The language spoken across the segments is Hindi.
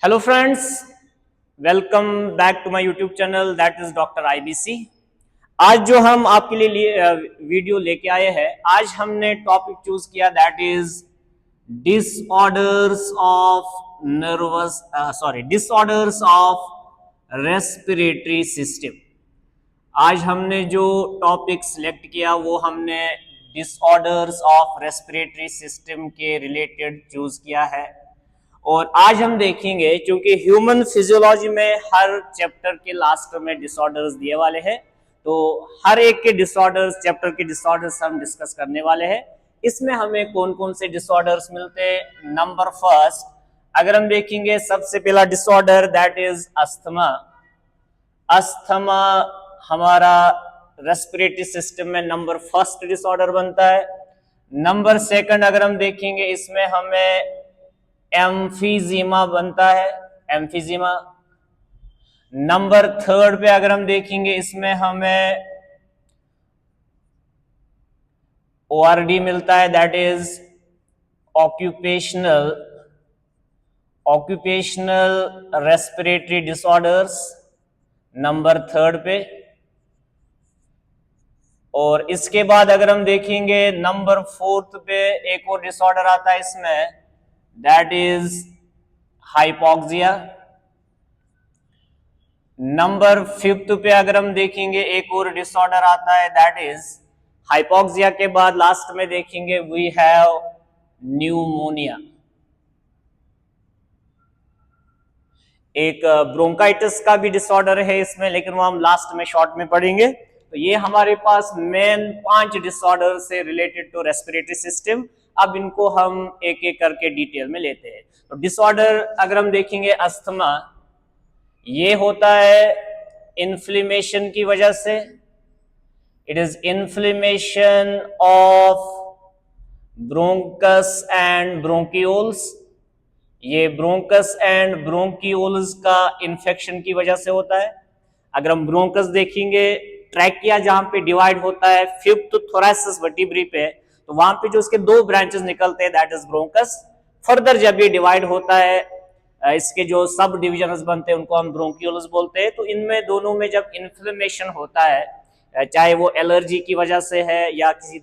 Hello friends, welcome back to my YouTube channel that is doctor IBC. आज जो हम आपके लिए वीडियो लेके आए हैं, आज हमने टॉपिक चूज किया that is disorders of disorders of respiratory system. आज हमने जो टॉपिक सिलेक्ट किया वो हमने डिसऑर्डर्स ऑफ रेस्पिरेटरी सिस्टम के रिलेटेड चूज किया है। और आज हम देखेंगे, क्योंकि ह्यूमन फिजियोलॉजी में हर चैप्टर के लास्ट में डिसऑर्डर्स दिए वाले हैं, तो हर एक के डिसऑर्डर्स, चैप्टर के डिसऑर्डर्स हम डिस्कस करने वाले हैं। इसमें हमें कौन कौन से डिसऑर्डर्स मिलते हैं। नंबर फर्स्ट अगर हम देखेंगे, सबसे पहला disorder that is asthma. Asthma हमारा रेस्पिरेटरी सिस्टम में नंबर फर्स्ट डिसऑर्डर बनता है। नंबर सेकंड अगर हम देखेंगे, इसमें हमें एम्फीजीमा बनता है, एम्फीजीमा। नंबर थर्ड पे अगर हम देखेंगे, इसमें हमें ओआरडी मिलता है that is occupational respiratory disorders, number third पे। और इसके बाद अगर हम देखेंगे, नंबर फोर्थ पे एक और डिसऑर्डर आता है इसमें, that is hypoxia. Number fifth पे अगर हम देखेंगे, एक और डिसऑर्डर आता है दैट इज हाइपोक्सिया के बाद लास्ट में देखेंगे वी हैव न्यूमोनिया। एक ब्रोंकाइटिस का भी डिसऑर्डर है इसमें, लेकिन वो हम लास्ट में शॉर्ट में पढ़ेंगे। तो ये हमारे पास मेन 5 डिसऑर्डर से रिलेटेड टू रेस्पिरेटरी सिस्टम। अब इनको हम एक एक करके डिटेल में लेते हैं। तो डिसऑर्डर अगर हम देखेंगे, अस्थमा, ये होता है इन्फ्लेमेशन की वजह से। It is inflammation of bronchus and bronchioles. ये ब्रोंकस एंड ब्रोंकियोल्स का इन्फेक्शन की वजह से होता है। अगर हम ब्रोंकस देखेंगे, ट्रैकिया जहां पे डिवाइड होता है फिफ्थ थोरैसिस वर्टिब्री पे, तो वहां पे जो उसके 2 ब्रांचेस निकलते हैं दैट इज ब्रोंकस। फर्दर जब ये डिवाइड होता है, इसके जो सब डिविजन्स बनते हैं उनको हम ब्रोंकियोल्स बोलते हैं। तो इनमें दोनों में जब इन्फ्लेमेशन होता है, चाहे वो एलर्जी की वजह से है या किसी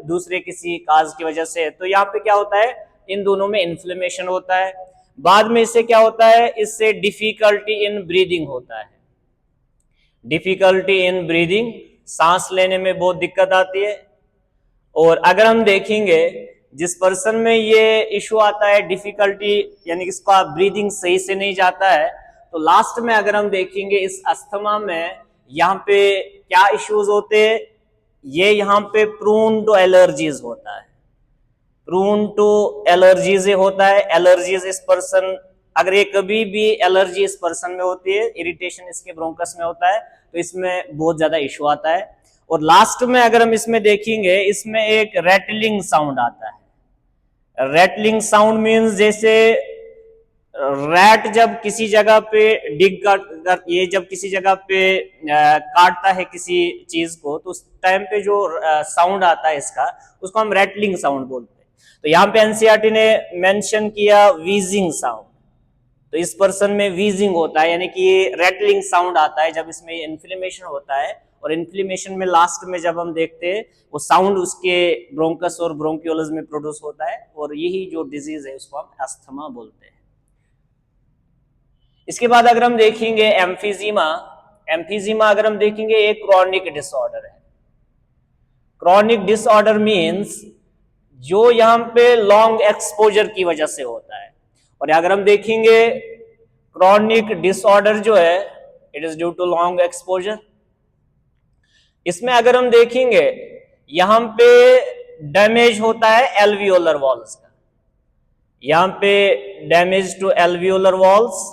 दूसरे किसी काज की वजह से है, तो यहाँ पे क्या होता है, इन दोनों में इन्फ्लेमेशन होता है। बाद में इससे क्या होता है, इससे डिफिकल्टी इन ब्रीदिंग होता है। डिफिकल्टी इन ब्रीदिंग, सांस लेने में बहुत दिक्कत आती है। और अगर हम देखेंगे, जिस पर्सन में ये इशू आता है डिफिकल्टी, यानी इसका ब्रीदिंग सही से नहीं जाता है, तो लास्ट में अगर हम देखेंगे इस अस्थमा में यहाँ पे क्या इश्यूज होते हैं, ये यहाँ पे प्रोन टू एलर्जीज होता है। प्रोन टू एलर्जीज होता है। एलर्जीज इस पर्सन, अगर ये कभी भी एलर्जी इस पर्सन में होती है, इरिटेशन इसके ब्रोंकस में होता है, तो इसमें बहुत ज्यादा इशू आता है। और लास्ट में अगर हम इसमें देखेंगे, इसमें एक रैटलिंग साउंड आता है। रैटलिंग साउंड मीन्स जैसे रैट जब किसी जगह पे ये जब किसी जगह पे काटता है किसी चीज को, तो उस टाइम पे जो साउंड आता है इसका, उसको हम रैटलिंग साउंड बोलते हैं। तो यहाँ पे एनसीईआरटी ने मेंशन किया वीजिंग साउंड। तो इस पर्सन में वीजिंग होता है, यानी कि ये रैटलिंग साउंड आता है जब इसमें इन्फ्लेमेशन होता है। और इन्फ्लेमेशन में लास्ट में जब हम देखते हैं, वो साउंड उसके ब्रोंकस और ब्रोंकियोलस में प्रोड्यूस होता है, और यही जो डिजीज है उसको हम अस्थमा बोलते हैं। इसके बाद अगर हम देखेंगे एम्फीजीमा, एम्फीजीमा अगर हम देखेंगे एक क्रॉनिक डिसऑर्डर है। क्रॉनिक डिसऑर्डर मींस जो यहाँ पे लॉन्ग एक्सपोजर की वजह से होता है। और अगर हम देखेंगे क्रॉनिक डिसऑर्डर जो है, it is due to long exposure. इसमें अगर हम देखेंगे, यहां पे डैमेज होता है एल्वियोलर वॉल्स का। यहां पे damage to alveolar walls,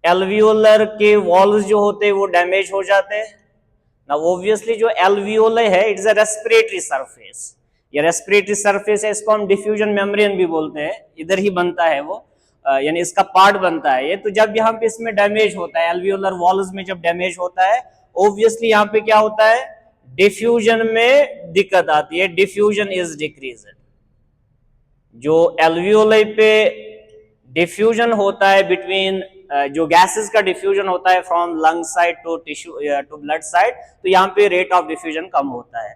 alveolar के वॉल्स जो होते हैं वो डैमेज हो जाते हैं ना। ऑब्वियसली जो एल्वियोलर है, it is a respiratory surface. ये रेस्पिरेटरी सरफेस है, इसको हम डिफ्यूजन मेम्ब्रेन भी बोलते हैं, इधर ही बनता है वो, यानी इसका पार्ट बनता है ये। तो जब यहाँ पे इसमें डैमेज होता है, एल्वियोलर वॉल्स में जब डैमेज होता है, ऑब्वियसली यहाँ पे क्या होता है, डिफ्यूजन में दिक्कत आती है, डिफ्यूजन इज डिक्रीज्ड। जो एल्वियोलाई पे डिफ्यूजन होता है बिटवीन जो गैसेस का डिफ्यूजन होता है from lung side to tissue to blood side, तो यहाँ पे रेट ऑफ डिफ्यूजन कम होता है।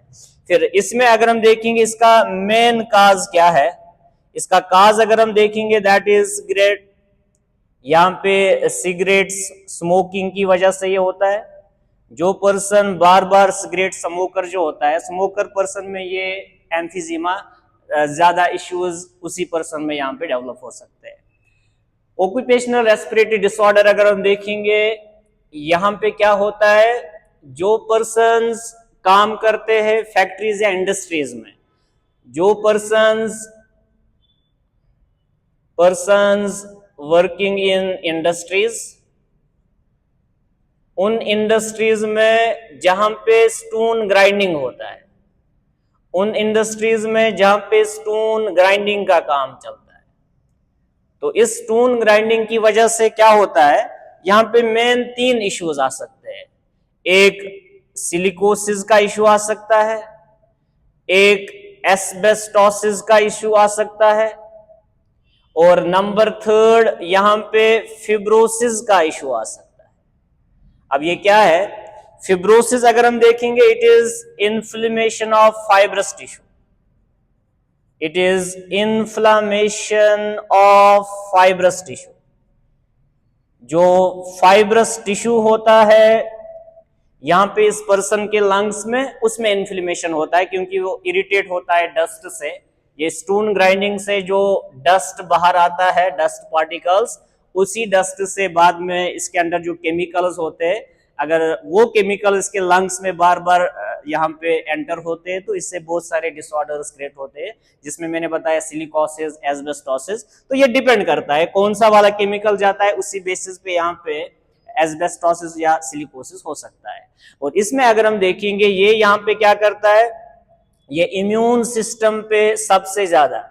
फिर इसमें अगर हम देखेंगे इसका मेन काज क्या है, इसका काज अगर हम देखेंगे दैट इज ग्रेट, यहाँ पे सिगरेट्स स्मोकिंग की वजह से ये होता है। जो पर्सन बार बार सिगरेट स्मोकर जो होता है, स्मोकर पर्सन में ये एम्फीजीमा ज्यादा इश्यूज उसी पर्सन में यहाँ पे डेवलप हो सकते हैं। ऑक्यूपेशनल रेस्पिरेटरी डिसऑर्डर अगर हम देखेंगे, यहाँ पे क्या होता है, जो पर्सन्स काम करते हैं फैक्ट्रीज या इंडस्ट्रीज में, जो पर्सन्स वर्किंग इन इंडस्ट्रीज, उन इंडस्ट्रीज में जहां पे स्टोन ग्राइंडिंग होता है, उन इंडस्ट्रीज में जहां पे स्टोन ग्राइंडिंग का काम चलता है, तो इस स्टोन ग्राइंडिंग की वजह से क्या होता है, यहाँ पे मेन 3 इश्यूज आ सकते हैं। एक सिलिकोसिस का इश्यू आ सकता है, एक एस्बेस्टोसिस का इश्यू आ सकता है, और नंबर 3 यहां पे फिब्रोसिस का इश्यू आ सकता है। अब ये क्या है, फिब्रोसिस अगर हम देखेंगे, it is inflammation of fibrous tissue, it is inflammation of fibrous tissue. जो फाइब्रस टिश्यू होता है यहां पे इस पर्सन के लंग्स में, उसमें इन्फ्लेमेशन होता है क्योंकि वो इरिटेट होता है डस्ट से। ये स्टोन ग्राइंडिंग से जो डस्ट बाहर आता है, डस्ट पार्टिकल्स, उसी डस्ट से बाद में इसके अंदर जो केमिकल्स होते हैं, अगर वो केमिकल इसके लंग्स में बार बार यहाँ पे एंटर होते हैं, तो इससे बहुत सारे डिसऑर्डर्स क्रिएट होते हैं, जिसमें मैंने बताया सिलिकोसिस, एस्बेस्टोसिस। तो ये डिपेंड करता है कौन सा वाला केमिकल जाता है, उसी बेसिस पे यहाँ पे एस्बेस्टोसिस या सिलिकोसिस हो सकता है। और इसमें अगर हम देखेंगे, ये यहाँ पे क्या करता है, ये इम्यून सिस्टम पे सबसे ज्यादा,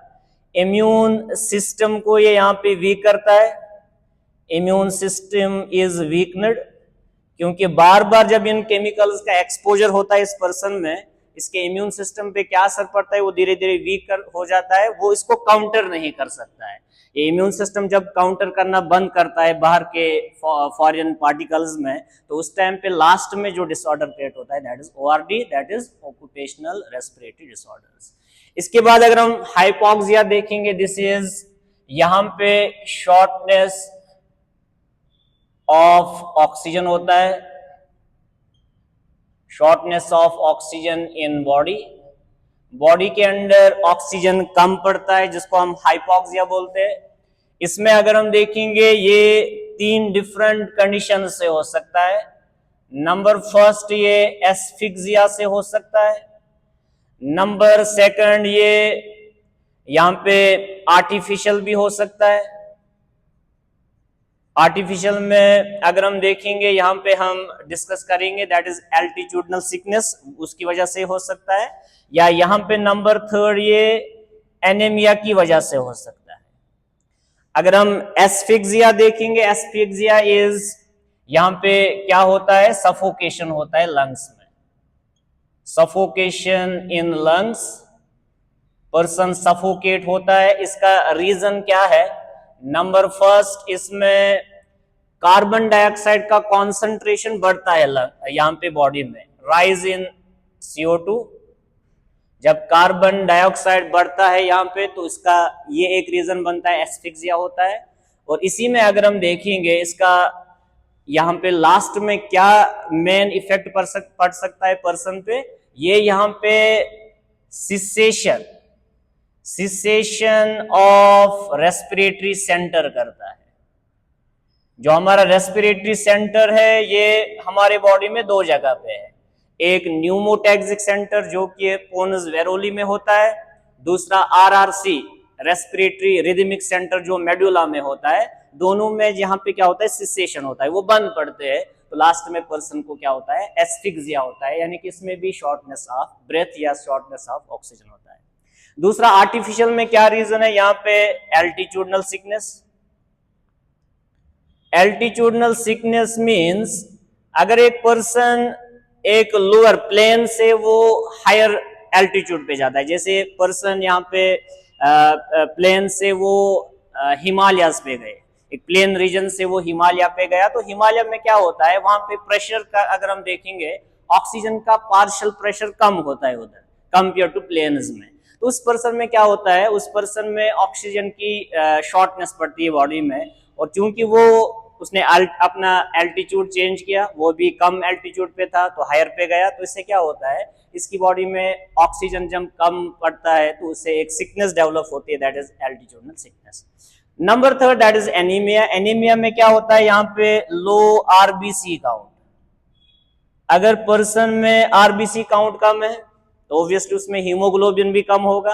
इम्यून सिस्टम को ये यहाँ पे वीक करता है। इम्यून सिस्टम इज वीकनेड, क्योंकि बार बार जब इन केमिकल्स का एक्सपोजर होता है इस पर्सन में, इसके इम्यून सिस्टम पे क्या असर पड़ता है, वो धीरे धीरे वीक हो जाता है, वो इसको काउंटर नहीं कर सकता है। ये इम्यून सिस्टम जब काउंटर करना बंद करता है बाहर के फॉरेन पार्टिकल्स में, तो उस टाइम पे लास्ट में जो डिसऑर्डर क्रिएट होता है, that is ORD, that is occupational respiratory disorders. इसके बाद अगर हम हाइपोक्सिया देखेंगे, दिस इज यहां पे शॉर्टनेस ऑफ ऑक्सीजन होता है, shortness of oxygen in body, body के अंदर ऑक्सीजन कम पड़ता है, जिसको हम हाइपोक्सिया बोलते हैं। इसमें अगर हम देखेंगे, ये 3 डिफरेंट कंडीशन से हो सकता है। नंबर फर्स्ट, ये एस्फिक्सिया से हो सकता है। नंबर सेकंड, ये यहां पे आर्टिफिशियल भी हो सकता है। आर्टिफिशियल में अगर हम देखेंगे, यहां पे हम डिस्कस करेंगे, दैट इज एल्टीट्यूडनल सिकनेस, उसकी वजह से हो सकता है, या यहां पे नंबर 3 ये एनीमिया की वजह से हो सकता है। अगर हम एस्फिक्सिया देखेंगे, एस्फिक्सिया इज यहां पे क्या होता है, सफोकेशन होता है लंग्स में, suffocation in lungs, person suffocate होता है। इसका रीजन क्या है, नंबर फर्स्ट, इसमें कार्बन डाइऑक्साइड का कॉन्सेंट्रेशन बढ़ता है यहां पे बॉडी में, राइज इन CO2। जब कार्बन डाइऑक्साइड बढ़ता है यहाँ पे, तो इसका ये एक रीजन बनता है, एस्फिक्सिया होता है। और इसी में अगर हम देखेंगे, इसका यहाँ पे लास्ट में क्या मेन इफेक्ट पड़ सकता है पर्सन पे, ये यहाँ पे सिसेशन ऑफ रेस्पिरेटरी सेंटर करता है। जो हमारा रेस्पिरेटरी सेंटर है, ये हमारे बॉडी में 2 जगह पे है, एक न्यूमोटैक्सिक सेंटर जो कि पोनस वेरोली में होता है, दूसरा RRC रेस्पिरेटरी रिदमिक सेंटर जो मेडुला में होता है। दोनों में यहाँ पे क्या होता है, सिसेशन होता है, वो बंद पड़ते हैं, तो लास्ट में पर्सन को क्या होता है, एस्फिक्सिया होता है, यानी कि इसमें भी शॉर्टनेस ऑफ ब्रेथ या शॉर्टनेस ऑफ ऑक्सीजन होता है। दूसरा आर्टिफिशियल में क्या रीजन है, यहाँ पे altitudinal sickness. Altitudinal sickness means अगर एक पर्सन एक लोअर प्लेन से वो हायर एल्टीट्यूड पे जाता है, जैसे पर्सन यहाँ पे प्लेन से वो हिमालयाज पे गए, एक प्लेन रीजन से वो हिमालय पे गया, तो हिमालय में क्या होता है, वहां पे प्रेशर का अगर हम देखेंगे ऑक्सीजन का पार्शियल प्रेशर कम होता है उधर कंपेयर टू प्लेन्स में। तो उस पर्सन में क्या होता है, उस पर्सन में ऑक्सीजन की शॉर्टनेस पड़ती है बॉडी में, और चूंकि वो उसने अपना एल्टीट्यूड चेंज किया, वो भी कम एल्टीट्यूड पे था तो हायर पे गया, तो इससे क्या होता है, इसकी बॉडी में ऑक्सीजन जब कम पड़ता है तो उससे एक सिकनेस डेवलप होती है, that is altitudinal sickness. Number third that is anaemia. Anaemia में क्या होता है, यहाँ पे लो आरबीसी काउंट। अगर पर्सन में आरबीसी काउंट कम है तो ऑब्वियसली उसमें हीमोग्लोबिन भी कम होगा,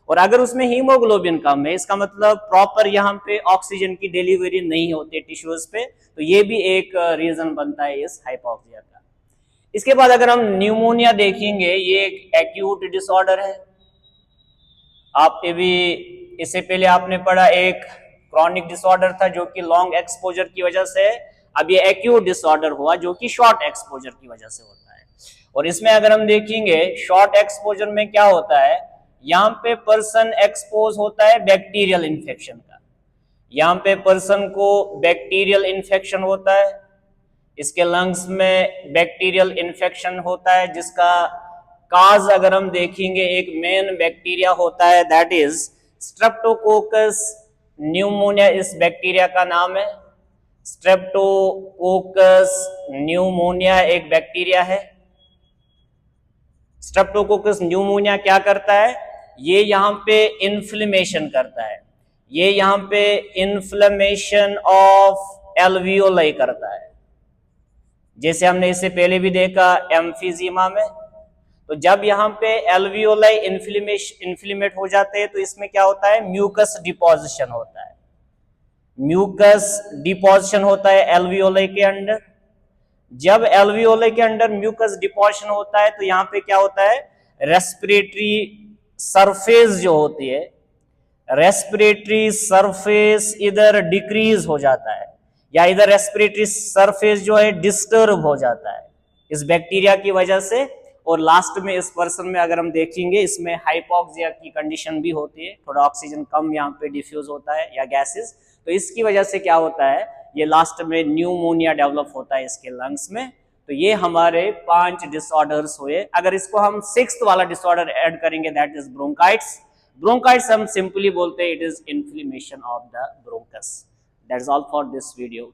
और अगर उसमें हीमोग्लोबिन कम है इसका मतलब प्रॉपर यहाँ पे ऑक्सीजन की डिलीवरी नहीं होती टिश्यूज पे, तो ये भी एक रीजन बनता है इस हाइपोक्सिया का। इसके बाद अगर हम न्यूमोनिया देखेंगे, ये एक एक्यूट डिसऑर्डर है। आपने भी इससे पहले आपने पढ़ा एक क्रॉनिक डिसऑर्डर था जो कि लॉन्ग एक्सपोजर की वजह से, अब ये एक्यूट डिसऑर्डर हुआ जो कि शॉर्ट एक्सपोजर की वजह से होता है। और इसमें अगर हम देखेंगे शॉर्ट एक्सपोजर में क्या होता है, यहाँ पे पर्सन एक्सपोज होता है बैक्टीरियल इन्फेक्शन का, यहाँ पे पर्सन को बैक्टीरियल इन्फेक्शन होता है, इसके लंग्स में बैक्टीरियल इन्फेक्शन होता है जिसका काज अगर हम देखेंगे एक मेन बैक्टीरिया होता है, दैट इज स्ट्रेप्टोकोकस न्यूमोनिया, इस बैक्टीरिया का नाम है। स्ट्रेप्टोकोकस न्यूमोनिया एक बैक्टीरिया है। स्ट्रेप्टोकोकस न्यूमोनिया क्या करता है, ये यहाँ पे इन्फ्लेमेशन करता है, ये यहाँ पे इन्फ्लेमेशन ऑफ एल्वियोलाई करता है, जैसे हमने इससे पहले भी देखा एम्फीजीमा में। तो जब यहाँ पे एल्वियोलाई इन्फ्लेमेट हो जाते हैं तो इसमें क्या होता है, म्यूकस डिपोजिशन होता है, म्यूकस डिपोजिशन होता है एल्वियोलाई के अंदर। जब एल्वियोलाई के अंदर म्यूकस डिपोजिशन होता है तो यहाँ पे क्या होता है, रेस्पिरेटरी सरफेस जो होती है, रेस्पिरेटरी सरफेस इधर डिक्रीज हो जाता है, या इधर रेस्पिरेटरी सरफेस जो है डिस्टर्ब हो जाता है इस बैक्टीरिया की वजह से। और लास्ट में इस पर्सन में अगर हम देखेंगे इसमें हाइपोक्सिया की कंडीशन भी होती है, थोड़ा ऑक्सीजन कम यहाँ पे डिफ्यूज होता है या गैसेस, तो इसकी वजह से क्या होता है, ये लास्ट में न्यूमोनिया डेवलप होता है इसके लंग्स में। तो ये हमारे 5 डिसऑर्डर्स हुए। अगर इसको हम 6th वाला डिसऑर्डर ऐड करेंगे दैट इज ब्रोंकाइटिस। ब्रोंकाइटिस हम सिंपली बोलते हैं it is inflammation of the bronchus. That's all for this video.